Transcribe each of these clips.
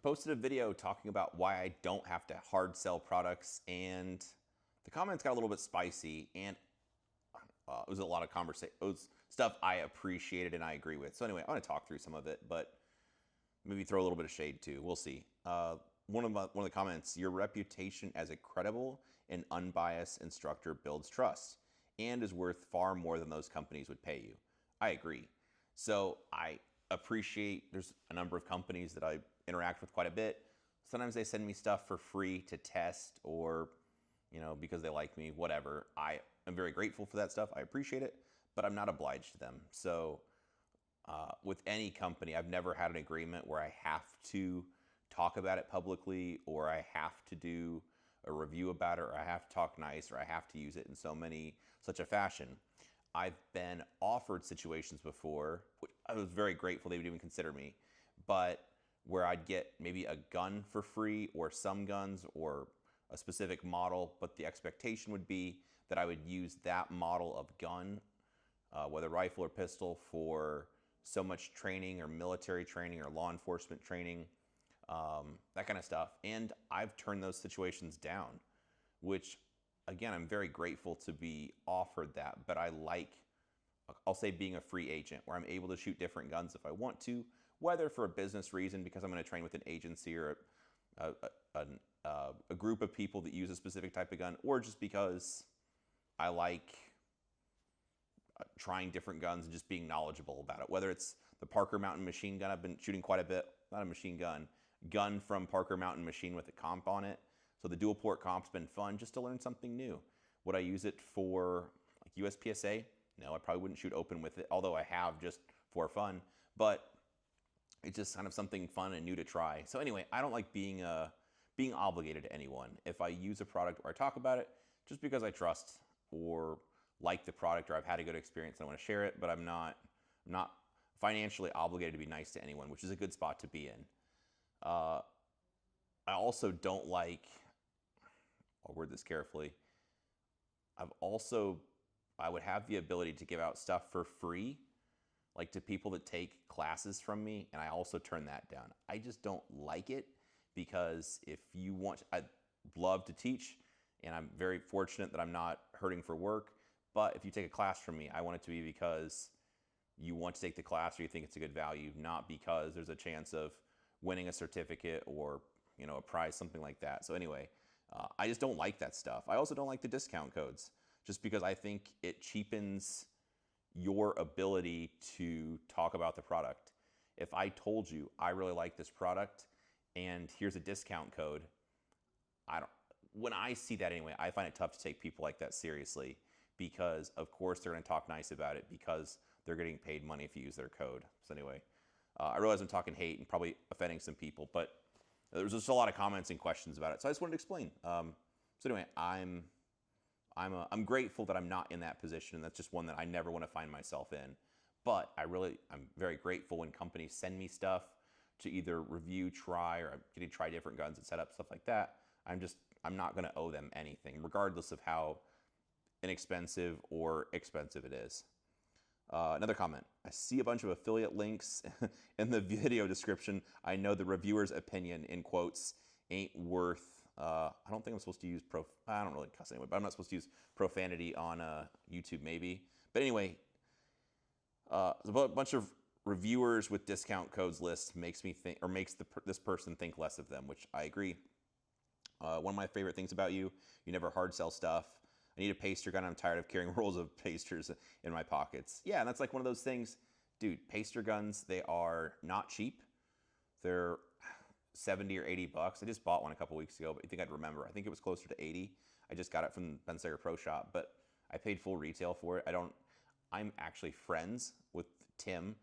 posted a video talking about why I don't have to hard sell products, and the comments got a little bit spicy, and it was a lot of conversation. It was stuff I appreciated and I agree with. So anyway, I want to talk through some of it, but maybe throw a little bit of shade too. We'll see. One of the comments: your reputation as a credible and unbiased instructor builds trust and is worth far more than those companies would pay you. I agree. So I appreciate there's a number of companies that I interact with quite a bit. Sometimes they send me stuff for free to test, or because they like me, whatever. I am very grateful for that stuff. I appreciate it, but I'm not obliged to them. So with any company, I've never had an agreement where I have to talk about it publicly, or I have to do a review about it, or I have to talk nice, or I have to use it in such a fashion. I've been offered situations before, which I was very grateful they would even consider me, but where I'd get maybe a gun for free, or some guns, or a specific model, but the expectation would be that I would use that model of gun, whether rifle or pistol, for so much training or military training or law enforcement training, that kind of stuff. And I've turned those situations down, which again, I'm very grateful to be offered that, but I'll say being a free agent where I'm able to shoot different guns if I want to, whether for a business reason because I'm going to train with an agency or a group of people that use a specific type of gun, or just because I like trying different guns and just being knowledgeable about it. Whether it's the Parker Mountain machine gun, I've been shooting quite a bit, not a machine gun from Parker Mountain machine with a comp on it. So the dual port comp's been fun just to learn something new. Would I use it for like USPSA? No, I probably wouldn't shoot open with it, although I have just for fun, but it's just kind of something fun and new to try. So anyway, I don't like being obligated to anyone. If I use a product or I talk about it, just because I trust or like the product or I've had a good experience and I want to share it, but I'm not financially obligated to be nice to anyone, which is a good spot to be in. I also don't like, I'll word this carefully, I would have the ability to give out stuff for free, like to people that take classes from me, and I also turn that down. I just don't like it, because if you want, I'd love to teach, and I'm very fortunate that I'm not hurting for work, but if you take a class from me, I want it to be because you want to take the class or you think it's a good value, not because there's a chance of winning a certificate or a prize, something like that. So anyway, I just don't like that stuff. I also don't like the discount codes, just because I think it cheapens your ability to talk about the product. If I told you I really like this product and here's a discount code, when I see that anyway, I find it tough to take people like that seriously, because of course they're going to talk nice about it because they're getting paid money if you use their code. So anyway, I realize I'm talking hate and probably offending some people, but there's just a lot of comments and questions about it. So I just wanted to explain. So anyway, I'm grateful that I'm not in that position. That's just one that I never want to find myself in. But I'm very grateful when companies send me stuff to either review, try, or get to try different guns and setup, stuff like that. I'm not going to owe them anything, regardless of how inexpensive or expensive it is. Another comment: I see a bunch of affiliate links in the video description. I know the reviewer's opinion, in quotes, ain't worth, I don't think I'm supposed to use I don't really cuss anyway, but I'm not supposed to use profanity on YouTube maybe. But anyway, a bunch of reviewers with discount codes lists makes me think, or makes this person think less of them, which I agree. One of my favorite things about you never hard sell stuff. I need a paster gun. I'm tired of carrying rolls of pasters in my pockets. Yeah, and that's like one of those things. Dude, paster guns, they are not cheap. They're 70 or 80 bucks. I just bought one a couple weeks ago, but you think I'd remember. I think it was closer to 80. I just got it from Ben Sager Pro Shop, but I paid full retail for it. I'm actually friends with Tim.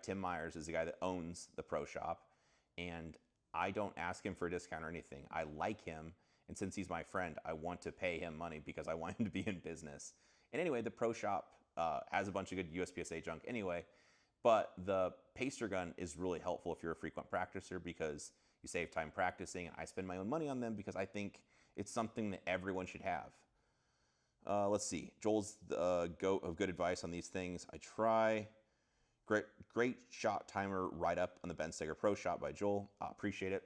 Tim Myers is the guy that owns the Pro Shop, and I don't ask him for a discount or anything. I like him, and since he's my friend, I want to pay him money because I want him to be in business. And anyway, the Pro Shop has a bunch of good USPSA junk anyway, but the paster gun is really helpful if you're a frequent practicer, because you save time practicing, and I spend my own money on them because I think it's something that everyone should have. Let's see. Joel's the goat of good advice on these things. I try. Great shot timer right up on the Ben Steger Pro Shop by Joel. Appreciate it.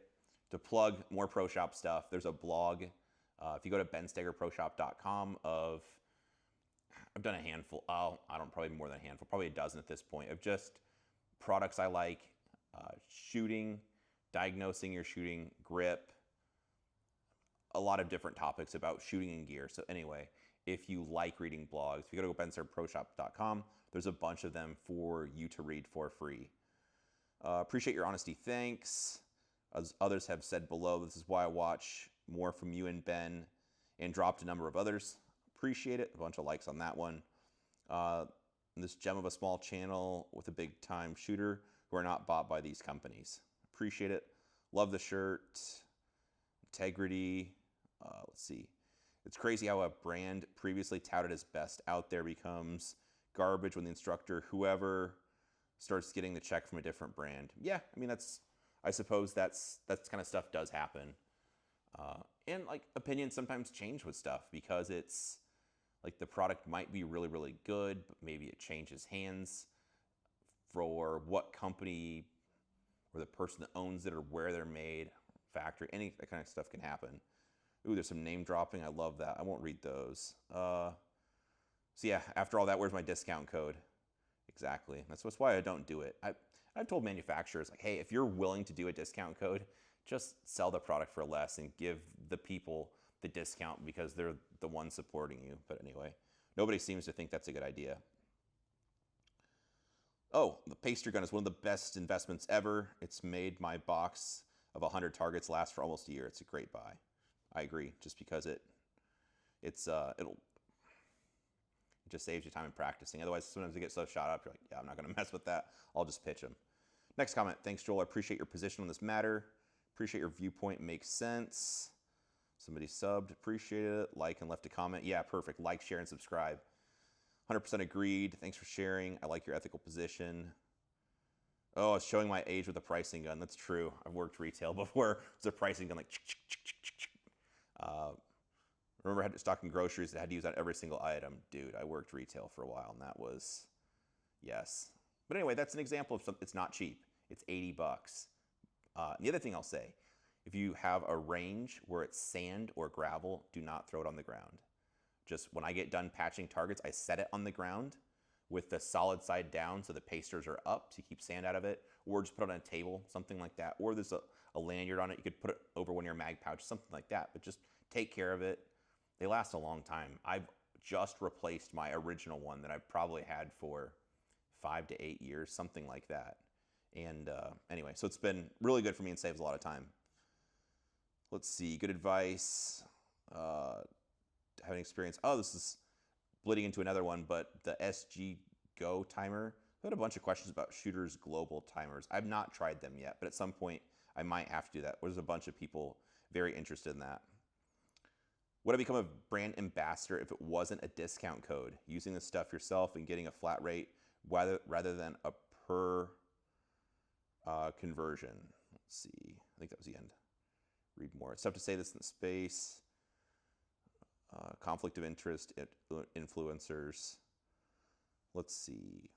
To plug more Pro Shop stuff, there's a blog. If you go to benstegerproshop.com I've done a handful, I don't, probably more than a handful, probably a dozen at this point, of just products I like, shooting, diagnosing your shooting, grip, a lot of different topics about shooting and gear. So anyway, if you like reading blogs, if you go to benstegerproshop.com, there's a bunch of them for you to read for free. Appreciate your honesty, thanks. As others have said below, this is why I watch more from you and Ben, and dropped a number of others. Appreciate it. A bunch of likes on that one. This gem of a small channel with a big time shooter who are not bought by these companies. Appreciate it. Love the shirt. Integrity. Let's see. It's crazy how a brand previously touted as best out there becomes garbage when the instructor, whoever, starts getting the check from a different brand. Yeah, I mean, I suppose that's kind of stuff does happen. And like opinions sometimes change with stuff because it's like the product might be really, really good, but maybe it changes hands for what company or the person that owns it or where they're made, factory, any that kind of stuff can happen. Ooh, there's some name dropping. I love that. I won't read those. So yeah, after all that, where's my discount code? Exactly. That's why I don't do it. I've told manufacturers, like, hey, if you're willing to do a discount code, just sell the product for less and give the people the discount because they're the ones supporting you. But anyway, nobody seems to think that's a good idea. Oh, the paster gun is one of the best investments ever. It's made my box of 100 targets last for almost a year. It's a great buy. I agree, just because it just saves you time in practicing. Otherwise, sometimes you get so shot up, you're like, yeah, I'm not going to mess with that. I'll just pitch them. Next comment. Thanks, Joel. I appreciate your position on this matter. Appreciate your viewpoint. Makes sense. Somebody subbed. Appreciate it. Like and left a comment. Yeah, perfect. Like, share, and subscribe. 100% agreed. Thanks for sharing. I like your ethical position. Oh, it's showing my age with a pricing gun. That's true. I've worked retail before. It was a pricing gun like remember I had to stock in groceries that I had to use on every single item. Dude, I worked retail for a while, and that was, yes. But anyway, that's an example of something. It's not cheap. It's 80 bucks. The other thing I'll say, if you have a range where it's sand or gravel, do not throw it on the ground. Just when I get done patching targets, I set it on the ground with the solid side down so the pasters are up to keep sand out of it, or just put it on a table, something like that. Or there's a lanyard on it. You could put it over one of your mag pouches, something like that. But just take care of it. They last a long time. I've just replaced my original one that I've probably had for 5 to 8 years, something like that. And anyway, so it's been really good for me and saves a lot of time. Let's see, good advice. Having experience. Oh, this is bleeding into another one, but the SG Go timer. I had a bunch of questions about Shooter's global timers. I've not tried them yet, but at some point I might have to do that. There's a bunch of people very interested in that. Would I become a brand ambassador if it wasn't a discount code? Using the stuff yourself and getting a flat rate rather than a per conversion. Let's see. I think that was the end. Read more. It's tough to say this in the space. Conflict of interest, influencers. Let's see.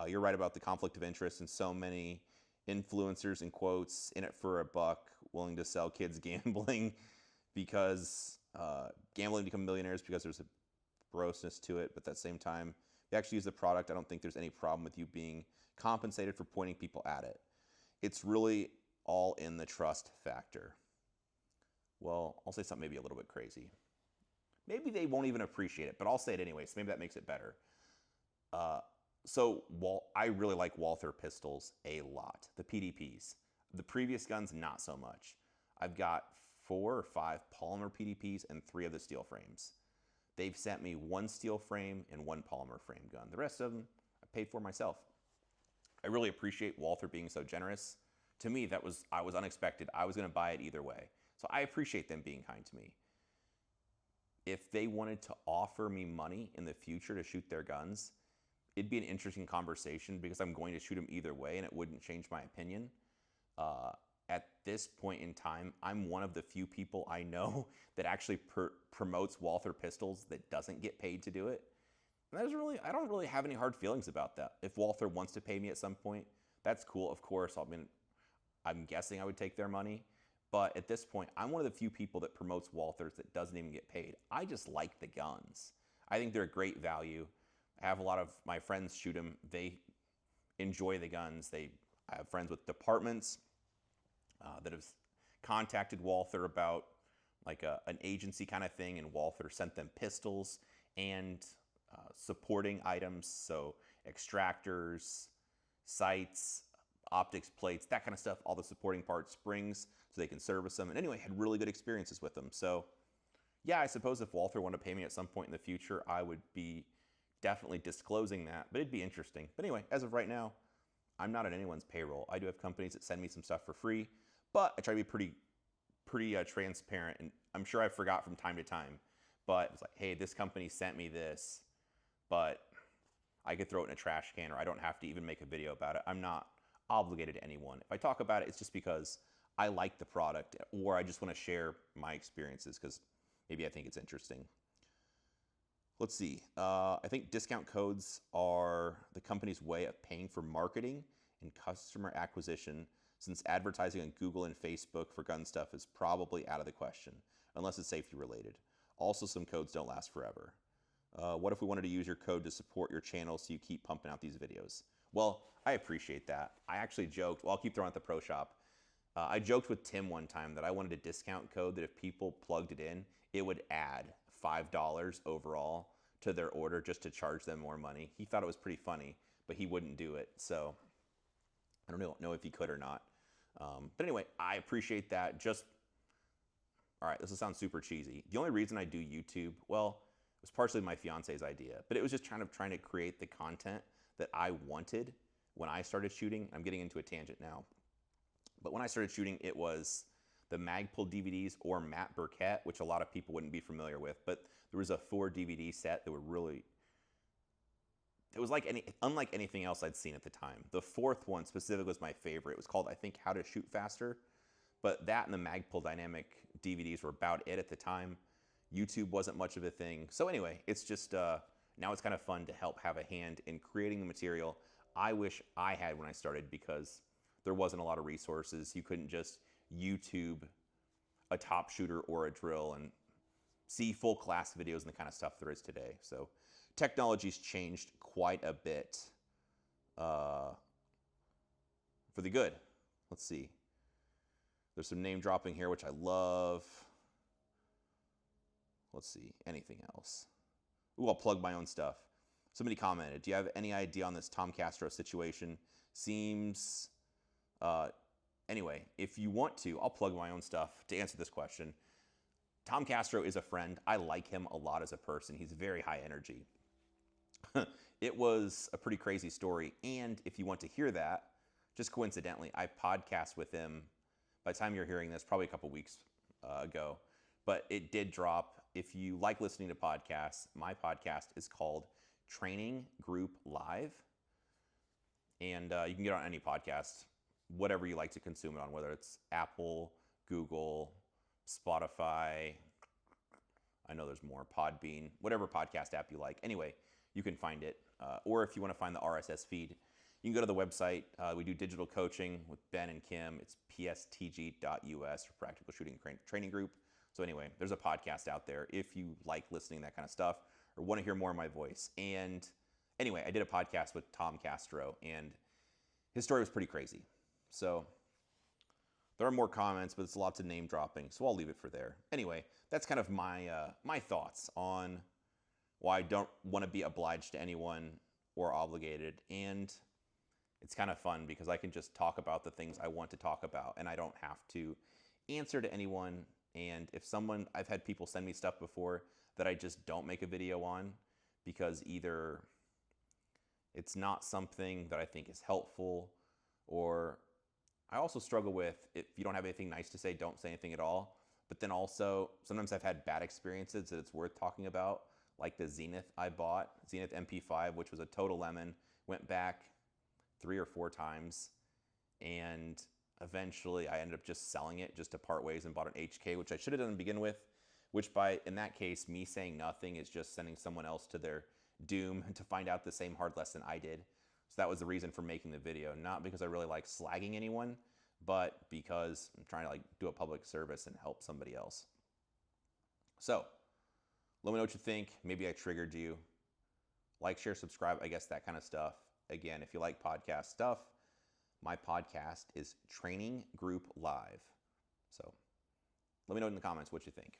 You're right about the conflict of interest, and so many influencers, in quotes, in it for a buck, willing to sell kids gambling because gambling to become millionaires because there's a grossness to it. But at the same time, if you actually use the product, I don't think there's any problem with you being compensated for pointing people at it. It's really all in the trust factor. Well, I'll say something maybe a little bit crazy. Maybe they won't even appreciate it, but I'll say it anyway, so maybe that makes it better. So I really like Walther pistols a lot, the PDPs. The previous guns, not so much. I've got 4 or 5 polymer PDPs and 3 of the steel frames. They've sent me 1 steel frame and 1 polymer frame gun. The rest of them I paid for myself. I really appreciate Walther being so generous. To me, I was unexpected. I was going to buy it either way. So I appreciate them being kind to me. If they wanted to offer me money in the future to shoot their guns, it'd be an interesting conversation because I'm going to shoot them either way and it wouldn't change my opinion. At this point in time, I'm one of the few people I know that actually promotes Walther pistols that doesn't get paid to do it. And I don't really have any hard feelings about that. If Walther wants to pay me at some point, that's cool. Of course, I'm guessing I would take their money. But at this point, I'm one of the few people that promotes Walthers that doesn't even get paid. I just like the guns. I think they're a great value. I have a lot of my friends shoot them. They enjoy the guns. I have friends with departments that have contacted Walther about like an agency kind of thing, and Walther sent them pistols and supporting items, so extractors, sights, optics plates, that kind of stuff, all the supporting parts, springs, so they can service them. And anyway, had really good experiences with them. So yeah, I suppose if Walther wanted to pay me at some point in the future, I would be definitely disclosing that, but it'd be interesting. But anyway, as of right now, I'm not on anyone's payroll. I do have companies that send me some stuff for free, but I try to be pretty transparent, and I'm sure I forgot from time to time, but it's like, hey, this company sent me this, but I could throw it in a trash can, or I don't have to even make a video about it. I'm not obligated to anyone. If I talk about it, it's just because I like the product, or I just want to share my experiences because maybe I think it's interesting. Let's see. I think discount codes are the company's way of paying for marketing and customer acquisition, since advertising on Google and Facebook for gun stuff is probably out of the question, unless it's safety related. Also, some codes don't last forever. What if we wanted to use your code to support your channel so you keep pumping out these videos? Well, I appreciate that. I actually joked, well, I'll keep throwing out the pro shop. I joked with Tim one time that I wanted a discount code that if people plugged it in, it would add $5 overall to their order just to charge them more money. He thought it was pretty funny, but he wouldn't do it. So I don't know if he could or not. But anyway, I appreciate that. All right, this will sound super cheesy. The only reason I do YouTube, well, it was partially my fiance's idea, but it was just trying to create the content that I wanted when I started shooting. I'm getting into a tangent now. But when I started shooting, it was the Magpul DVDs or Matt Burkett, which a lot of people wouldn't be familiar with. But there was a 4 DVD set that it was unlike anything else I'd seen at the time. The 4th one specifically was my favorite. It was called, I think, How to Shoot Faster. But that and the Magpul Dynamic DVDs were about it at the time. YouTube wasn't much of a thing. So anyway, it's just, now it's kind of fun to help have a hand in creating the material I wish I had when I started, because there wasn't a lot of resources. You couldn't just YouTube a top shooter or a drill and see full class videos and the kind of stuff there is today. So technology's changed quite a bit for the good. Let's see. There's some name dropping here, which I love. Let's see, anything else? Ooh, I'll plug my own stuff. Somebody commented, do you have any idea on this Tom Castro situation? Seems, anyway, if you want to, I'll plug my own stuff to answer this question. Tom Castro is a friend. I like him a lot as a person. He's very high energy. It was a pretty crazy story. And if you want to hear that, just coincidentally, I podcast with him. By the time you're hearing this, probably a couple weeks ago. But it did drop. If you like listening to podcasts, my podcast is called Training Group Live. And you can get on any podcast, whatever you like to consume it on, whether it's Apple, Google, Spotify. I know there's more, Podbean, whatever podcast app you like. Anyway, you can find it. Or if you want to find the RSS feed, you can go to the website. We do digital coaching with Ben and Kim. It's pstg.us for Practical Shooting Training Group. So anyway, there's a podcast out there if you like listening to that kind of stuff or want to hear more of my voice. And anyway, I did a podcast with Tom Castro, and his story was pretty crazy. So there are more comments, but it's lots of name dropping, so I'll leave it for there. Anyway, that's kind of my my thoughts on why I don't want to be obliged to anyone or obligated. And it's kind of fun because I can just talk about the things I want to talk about, and I don't have to answer to anyone. And if I've had people send me stuff before that I just don't make a video on because either it's not something that I think is helpful, or I also struggle with, if you don't have anything nice to say, don't say anything at all. But then also, sometimes I've had bad experiences that it's worth talking about, like the Zenith I bought, Zenith MP5, which was a total lemon, went back 3 or 4 times, and eventually I ended up just selling it just to part ways and bought an HK, which I should have done to begin with, which in that case, me saying nothing is just sending someone else to their doom to find out the same hard lesson I did. So that was the reason for making the video, not because I really like slagging anyone, but because I'm trying to like do a public service and help somebody else. So let me know what you think. Maybe I triggered you. Like, share, subscribe, I guess that kind of stuff. Again, if you like podcast stuff, my podcast is Training Group Live. So let me know in the comments what you think.